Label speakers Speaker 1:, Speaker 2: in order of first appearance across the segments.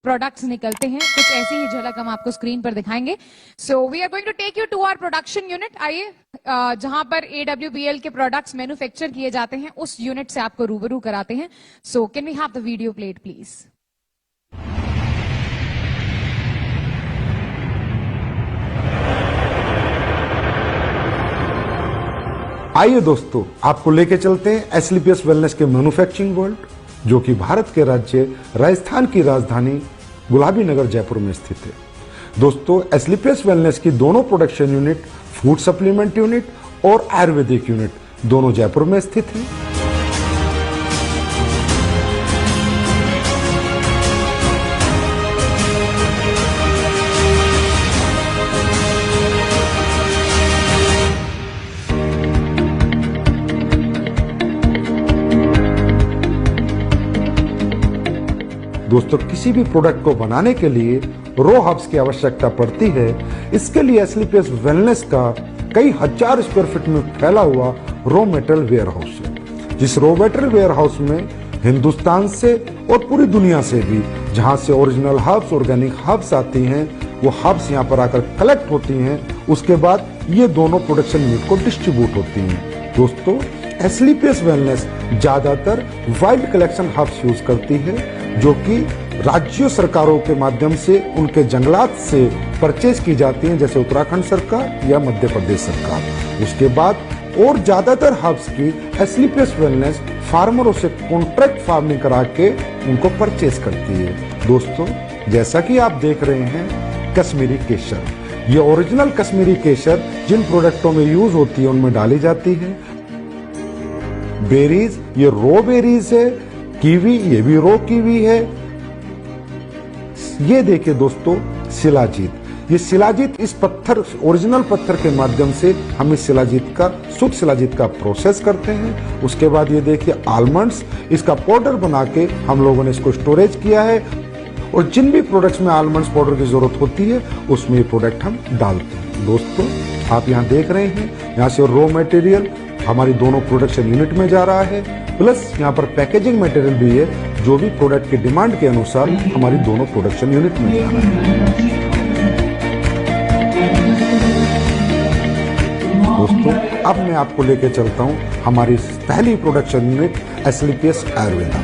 Speaker 1: Products निकलते हैं। कुछ ऐसी ही झलक हम आपको स्क्रीन पर दिखाएंगे। So we are going to take you to our production unit. आइए जहां पर AWBL के प्रोडक्ट्स मैन्युफैक्चर किए जाते हैं उस यूनिट से आपको रूबरू कराते हैं। So can we have the video played please.
Speaker 2: आइए दोस्तों, आपको लेके चलते हैं एसलीपीएस वेलनेस के मैन्युफैक्चरिंग वर्ल्ड, जो कि भारत के राज्य राजस्थान की राजधानी गुलाबी नगर जयपुर में स्थित है। दोस्तों, एसलीपीएस वेलनेस की दोनों production unit, food supplement unit और आयुर्वेदिक यूनिट दोनों जयपुर में स्थित हैं। दोस्तों, किसी भी प्रोडक्ट को बनाने के लिए रो हब्स की आवश्यकता पड़ती है। इसके लिए एसलीपीएस वेलनेस का कई हजार स्क्वायर फीट में फैला हुआ रो मेटेरियल वेयर हाउस है। जिस रो मेटेरियल वेयर हाउस में हिंदुस्तान से और पूरी दुनिया से भी जहां से ओरिजिनल हर्ब्स, ऑर्गेनिक हर्ब्स आती हैं, वो हर्ब्स यहाँ पर आकर कलेक्ट होती हैं। उसके बाद ये दोनों प्रोडक्शन यूनिट को डिस्ट्रीब्यूट होती हैं। दोस्तों, एसलीपीएस वेलनेस ज्यादातर वाइल्ड कलेक्शन हर्ब्स यूज करती है, जो कि राज्य सरकारों के माध्यम से उनके जंगलात से परचेज की जाती हैं, जैसे उत्तराखंड सरकार या मध्य प्रदेश सरकार। उसके बाद और ज्यादातर हर्ब्स की एसलीपीएस वेलनेस फार्मरों से कॉन्ट्रैक्ट फार्मिंग करा के उनको परचेज करती है। दोस्तों, जैसा कि आप देख रहे हैं, कश्मीरी केसर, ये ओरिजिनल कश्मीरी केसर जिन प्रोडक्टों में यूज होती है उनमें डाली जाती है। बेरीज, ये रो बेरीज है। कीवी, ये भी रो कीवी है। ये देखिए दोस्तों, शिलाजीत, ये शिलाजीत इस पत्थर, ओरिजिनल पत्थर के माध्यम से हम इस शिलाजीत का, शुद्ध शिलाजीत का प्रोसेस करते हैं। उसके बाद ये देखिए आलमंड्स, इसका पाउडर बना के हम लोगों ने इसको स्टोरेज किया है, और जिन भी प्रोडक्ट्स में आलमंड्स पाउडर की जरूरत होती है उसमें ये प्रोडक्ट हम डालते हैं। दोस्तों, आप यहाँ देख रहे हैं, यहाँ से रॉ मटेरियल हमारी दोनों प्रोडक्शन यूनिट में जा रहा है, प्लस यहाँ पर पैकेजिंग मटेरियल भी है, जो भी प्रोडक्ट की डिमांड के अनुसार हमारी दोनों प्रोडक्शन यूनिट में जा रहा है। दोस्तों, अब मैं आपको लेके चलता हूँ हमारी पहली प्रोडक्शन यूनिट एसलीपीएस आयुर्वेदा।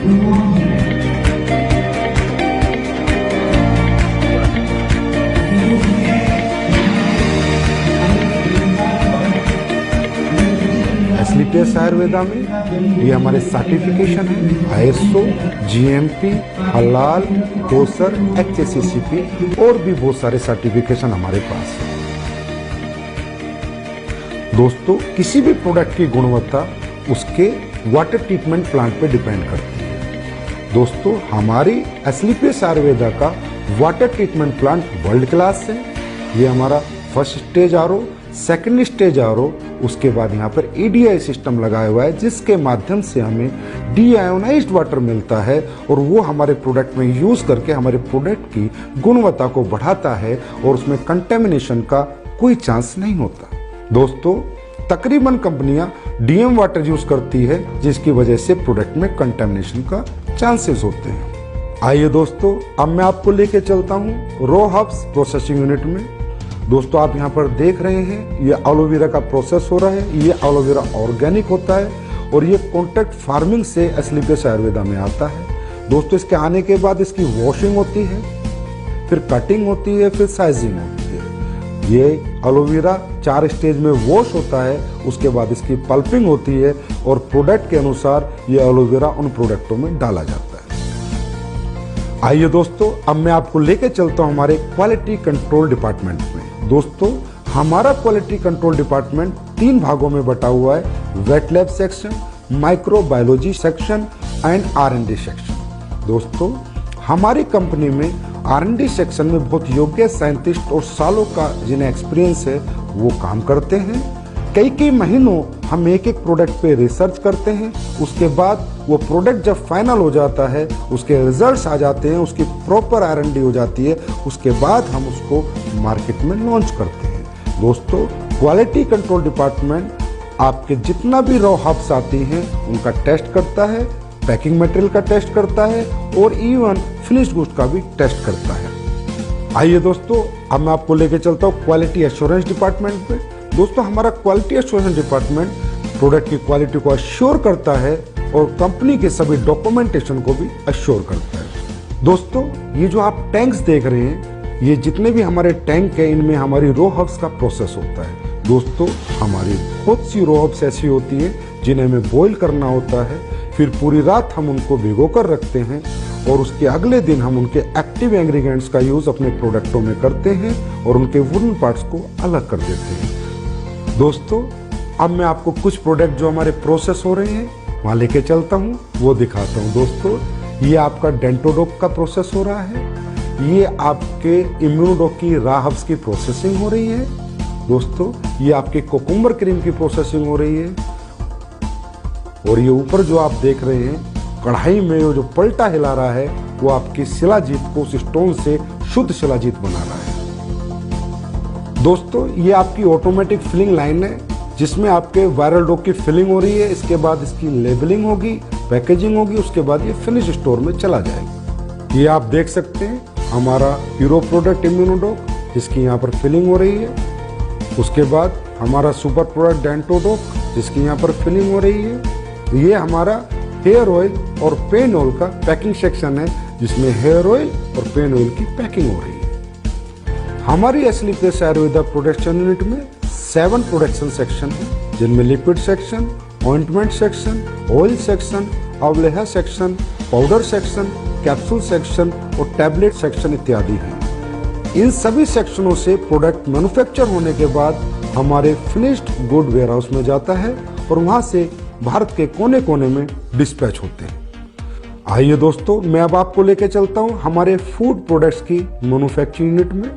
Speaker 2: एसलीपीएस आयुर्वेदा में ये हमारे सर्टिफिकेशन है, ISO, GMP, हलाल, कोसर, HACCP और भी बहुत सारे सर्टिफिकेशन हमारे पास है। दोस्तों, किसी भी प्रोडक्ट की गुणवत्ता उसके वाटर ट्रीटमेंट प्लांट पे डिपेंड करती है। दोस्तों, हमारी एसलीपीएस आयुर्वेदा का water treatment plant world class है। ये हमारा first stage RO, second stage RO, उसके बाद यहाँ पर EDI सिस्टम लगाया हुआ है, जिसके माध्यम से हमें डीआयोनाइज्ड वाटर मिलता है, और वो हमारे प्रोडक्ट में यूज करके हमारे प्रोडक्ट की गुणवत्ता को बढ़ाता है, और उसमें कंटेमिनेशन का कोई चांस नहीं होता। दोस्तों, तकरीबन कंपनियां DM वाटर यूज करती है, जिसकी वजह से प्रोडक्ट में कंटेमिनेशन का चांसेस होते हैं। आइए दोस्तों, अब मैं आपको लेके चलता हूँ रो हब्स प्रोसेसिंग यूनिट में। दोस्तों, आप यहाँ पर देख रहे हैं, ये एलोवेरा का प्रोसेस हो रहा है। ये एलोवेरा ऑर्गेनिक होता है, और ये कॉन्ट्रैक्ट फार्मिंग से एसलीपीएस आयुर्वेदा में आता है। दोस्तों, इसके आने के बाद इसकी वॉशिंग होती है, फिर कटिंग होती है, फिर साइजिंग होती है। ये एलोवेरा 4 स्टेज में वॉश होता है, उसके बाद इसकी पल्पिंग होती है, और प्रोडक्ट के अनुसार ये एलोवेरा उन प्रोडक्टों में डाला जाता है। आइए दोस्तों, अब मैं आपको लेके चलता हूँ हमारे क्वालिटी कंट्रोल डिपार्टमेंट में। दोस्तों, हमारा क्वालिटी कंट्रोल डिपार्टमेंट 3 भागों में बटा हुआ है, wet lab section, microbiology section and R&D section. दोस्तों, हमारी कंपनी में R&D सेक्शन में बहुत योग्य साइंटिस्ट और सालों का जिन्हें एक्सपीरियंस है वो काम करते हैं। कई महीनों हम एक प्रोडक्ट पे रिसर्च करते हैं। उसके बाद वो प्रोडक्ट जब फाइनल हो जाता है, उसके रिजल्ट्स आ जाते हैं, उसकी प्रॉपर R&D हो जाती है, उसके बाद हम उसको मार्केट में लॉन्च करते हैं। दोस्तों, क्वालिटी कंट्रोल डिपार्टमेंट आपके जितना भी रॉ हब्स आती हैं उनका टेस्ट करता है, पैकिंग मटेरियल का टेस्ट करता है और इवन फिनिश्ड गुड्स का भी टेस्ट करता है। आइए दोस्तों, अब मैं आपको लेके चलता हूँ क्वालिटी एश्योरेंस डिपार्टमेंट पे। दोस्तों, हमारा क्वालिटी एश्योरेंस डिपार्टमेंट प्रोडक्ट की क्वालिटी को अश्योर करता है और कंपनी के सभी डॉक्यूमेंटेशन को भी अश्योर करता है। दोस्तों, ये जो आप टैंक्स देख रहे हैं, ये जितने भी हमारे टैंक है, इनमें हमारी रो हब्स का प्रोसेस होता है। दोस्तों, हमारी बहुत सी रो हब्स ऐसी होती है जिन्हें हमें बॉईल करना होता है, फिर पूरी रात हम उनको भिगो कर रखते हैं और उसके अगले दिन हम उनके एक्टिव इंग्रेडिएंट्स का यूज अपने प्रोडक्टों में करते हैं और उनके वुडन पार्ट्स को अलग कर देते हैं। दोस्तों, अब मैं आपको कुछ प्रोडक्ट जो हमारे प्रोसेस हो रहे हैं वहां लेके चलता हूँ, वो दिखाता हूँ। दोस्तों, ये आपका डेंटोडोक का प्रोसेस हो रहा है, ये आपके इम्यूनोडोक की रा हब्स की प्रोसेसिंग हो रही है। दोस्तों, ये आपके कोकुम्बर क्रीम की प्रोसेसिंग हो रही है और ये ऊपर जो आप देख रहे हैं कढ़ाई में वो जो पलटा हिला रहा है, वो आपकी शिलाजीत को उस स्टोन से शुद्ध शिलाजीत बना रहा है। दोस्तों, ये आपकी ऑटोमेटिक फिलिंग लाइन है जिसमें आपके वायरल डो की फिलिंग हो रही है। इसके बाद इसकी लेबलिंग होगी, पैकेजिंग होगी, उसके बाद ये फिनिश स्टोर में चला जाएगा। ये आप देख सकते हैं हमारा हीरो प्रोडक्ट इम्यूनोडोक, जिसकी यहाँ पर फिलिंग हो रही है। उसके बाद हमारा सुपर प्रोडक्ट डेंटोडोक, जिसकी यहाँ पर फिलिंग हो रही है। ये हमारा हेयर ऑयल और पेन ऑयल का पैकिंग सेक्शन है, जिसमें हेयर ऑयल और पेन ऑयल की पैकिंग हो रही है। हमारी एस्लीपियस आयुर्वेदा प्रोडक्शन यूनिट में 7 प्रोडक्शन सेक्शन है, जिनमें liquid section, ointment section, oil section, अवलेहा section, powder section, capsule section और टैबलेट सेक्शन इत्यादि हैं। इन सभी सेक्शनों से प्रोडक्ट मैन्युफैक्चर होने के बाद हमारे फिनिश्ड गुड वेयरहाउस में जाता है और वहां से भारत के कोने कोने में डिस्पैच होते हैं। आइए दोस्तों, मैं अब आपको लेके चलता हूं हमारे फूड प्रोडक्ट्स की मैन्युफैक्चरिंग यूनिट में।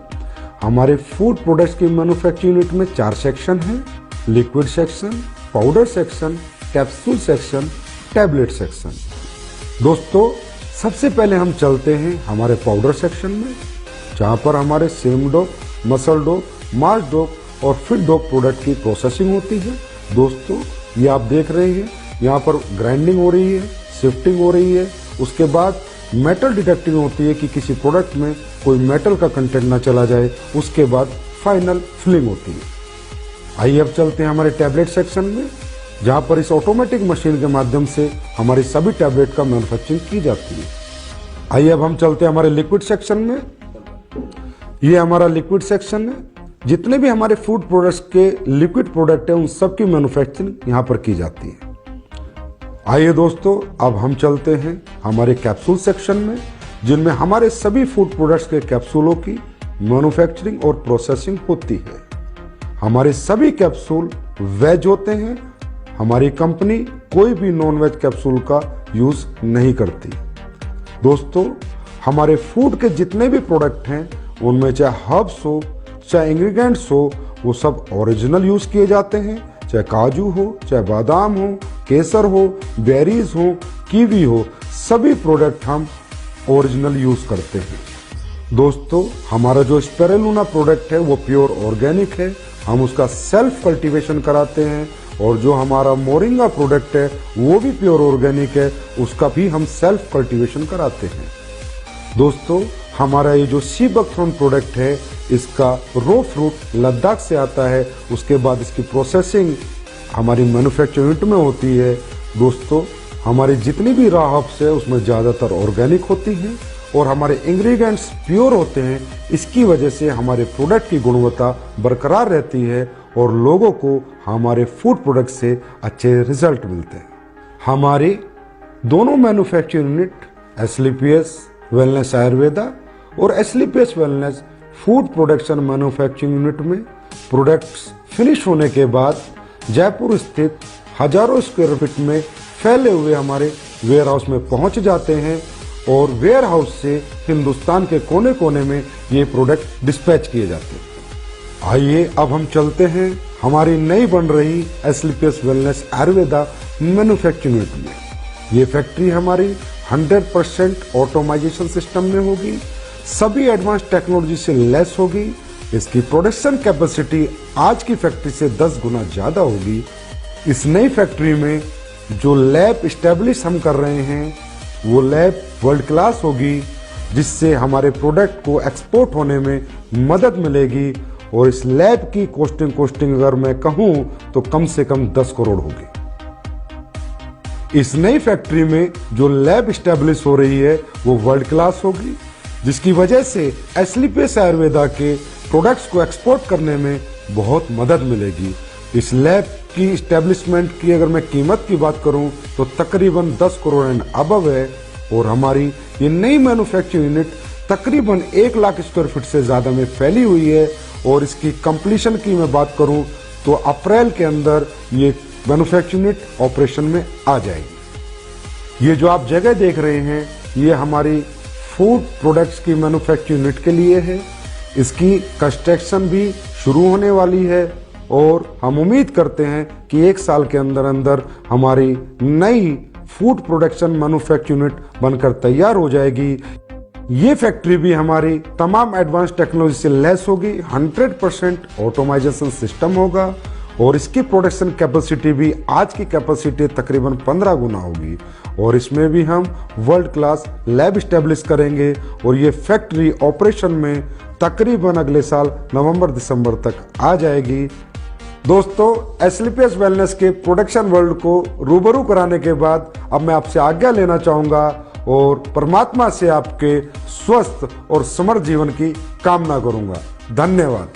Speaker 2: हमारे फूड प्रोडक्ट्स की मैन्युफैक्चरिंग यूनिट में 4 सेक्शन हैं: liquid section, powder section, capsule section, tablet section. दोस्तों, सबसे पहले हम चलते हैं हमारे पाउडर सेक्शन में, जहां पर हमारे सेम डोप, मसल डोप, मार्च डोप और फिट डोप प्रोडक्ट की प्रोसेसिंग होती है। दोस्तों, ये आप देख रहे हैं, यहाँ पर ग्राइंडिंग हो रही है, शिफ्टिंग हो रही है, उसके बाद मेटल डिटेक्टिंग होती है कि किसी प्रोडक्ट में कोई मेटल का कंटेंट ना चला जाए, उसके बाद फाइनल फिलिंग होती है। आइए अब चलते हैं हमारे टैबलेट सेक्शन में, जहां पर इस ऑटोमेटिक मशीन के माध्यम से हमारी सभी टैबलेट का मैन्युफैक्चरिंग की जाती है। आइए अब हम चलते हैं हमारे लिक्विड सेक्शन में। ये हमारा लिक्विड सेक्शन है, जितने भी हमारे फूड प्रोडक्ट्स के लिक्विड प्रोडक्ट है उन सब की मैन्युफैक्चरिंग यहाँ पर की जाती है। आइए दोस्तों, अब हम चलते हैं हमारे कैप्सूल सेक्शन में, जिनमें हमारे सभी फूड प्रोडक्ट्स के कैप्सूलों की मैन्युफैक्चरिंग और प्रोसेसिंग होती है। हमारे सभी कैप्सूल वेज होते हैं। हमारी कंपनी कोई भी नॉन वेज कैप्सूल का यूज नहीं करती। दोस्तों, हमारे फूड के जितने भी प्रोडक्ट हैं उनमें चाहे हर्ब्स हो, चाहे इंग्रेडिएंट्स हो, वो सब ओरिजिनल यूज किए जाते हैं। चाहे काजू हो, चाहे बादाम हो, केसर हो, बेरीज हो, कीवी हो, सभी प्रोडक्ट हम ओरिजिनल यूज करते हैं। दोस्तों, हमारा जो स्पिरुलिना प्रोडक्ट है वो प्योर ऑर्गेनिक है, हम उसका सेल्फ कल्टीवेशन कराते हैं। और जो हमारा मोरिंगा प्रोडक्ट है वो भी प्योर ऑर्गेनिक है, उसका भी हम सेल्फ कल्टीवेशन कराते हैं। दोस्तों, हमारा ये जो सी बकथ्रॉन प्रोडक्ट है, इसका रो फ्रूट लद्दाख से आता है, उसके बाद इसकी प्रोसेसिंग हमारी मैन्युफैक्चरिंग यूनिट में होती है। दोस्तों, हमारी जितनी भी रॉ हर्ब्स है उसमें ज़्यादातर ऑर्गेनिक होती हैं और हमारे इंग्रेडिएंट्स प्योर होते हैं। इसकी वजह से हमारे प्रोडक्ट की गुणवत्ता बरकरार रहती है और लोगों को हमारे फूड प्रोडक्ट से अच्छे रिजल्ट मिलते हैं। हमारी दोनों manufacturing unit Asclepius wellness Ayurveda और Asclepius wellness food production manufacturing unit में प्रोडक्ट्स फिनिश होने के बाद जयपुर स्थित हजारों स्क्वायर फीट में फैले हुए हमारे वेयर हाउस में पहुंच जाते हैं और वेयर हाउस से हिंदुस्तान के कोने कोने में ये प्रोडक्ट डिस्पैच किए जाते हैं। आइए अब हम चलते हैं हमारी नई बन रही एस्लीपियस वेलनेस आयुर्वेदा मैन्युफैक्चरिंग यूनिट में। ये फैक्ट्री हमारी 100% ऑटोमाइजेशन सिस्टम में होगी, सभी एडवांस टेक्नोलॉजी से लेस होगी। इसकी प्रोडक्शन कैपेसिटी आज की फैक्ट्री से 10 गुना ज्यादा होगी। इस नई फैक्ट्री में जो लैब स्टैब्लिश हम कर रहे हैं वो लैब वर्ल्ड क्लास होगी, जिससे हमारे प्रोडक्ट को एक्सपोर्ट होने में मदद मिलेगी। और इस लैब की कॉस्टिंग अगर मैं कहूं तो कम से कम 10 करोड़ होगी। इस नई फैक्ट्री में जो लैब स्टैब्लिश हो रही है वो वर्ल्ड क्लास होगी, जिसकी वजह से एस्लीपियस आयुर्वेदा के प्रोडक्ट्स को एक्सपोर्ट करने में बहुत मदद मिलेगी। इस लैब की स्टैब्लिशमेंट की अगर मैं कीमत की बात करूं तो तकरीबन 10 करोड़ एंड अबव है। और हमारी ये नई मैन्युफैक्चरिंग यूनिट तकरीबन 1 लाख स्क्वायर फीट से ज्यादा में फैली हुई है। और इसकी कंप्लीशन की मैं बात करूं तो अप्रैल के अंदर ये मैन्युफैक्चरिंग यूनिट ऑपरेशन में आ जाएगी। ये जो आप जगह देख रहे हैं ये हमारी फूड प्रोडक्ट्स की मैन्युफैक्चरिंग यूनिट के लिए है। इसकी कंस्ट्रक्शन भी शुरू होने वाली है और हम उम्मीद करते हैं कि 1 साल के अंदर अंदर हमारी नई फूड प्रोडक्शन मैन्युफैक्चरिंग यूनिट बनकर तैयार हो जाएगी। ये फैक्ट्री भी हमारी तमाम एडवांस टेक्नोलॉजी से लैस होगी, 100% ऑटोमाइजेशन सिस्टम होगा और इसकी प्रोडक्शन कैपेसिटी भी आज की कैपेसिटी तकरीबन 15 गुना होगी। और इसमें भी हम वर्ल्ड क्लास लैब स्टैब्लिश करेंगे और ये फैक्ट्री ऑपरेशन में तकरीबन अगले साल नवंबर-दिसंबर तक आ जाएगी। दोस्तों, एस्लीपियस वेलनेस के प्रोडक्शन वर्ल्ड को रूबरू कराने के बाद अब मैं आपसे आज्ञा लेना चाहूंगा और परमात्मा से आपके स्वस्थ और समृद्ध जीवन की कामना करूंगा। धन्यवाद।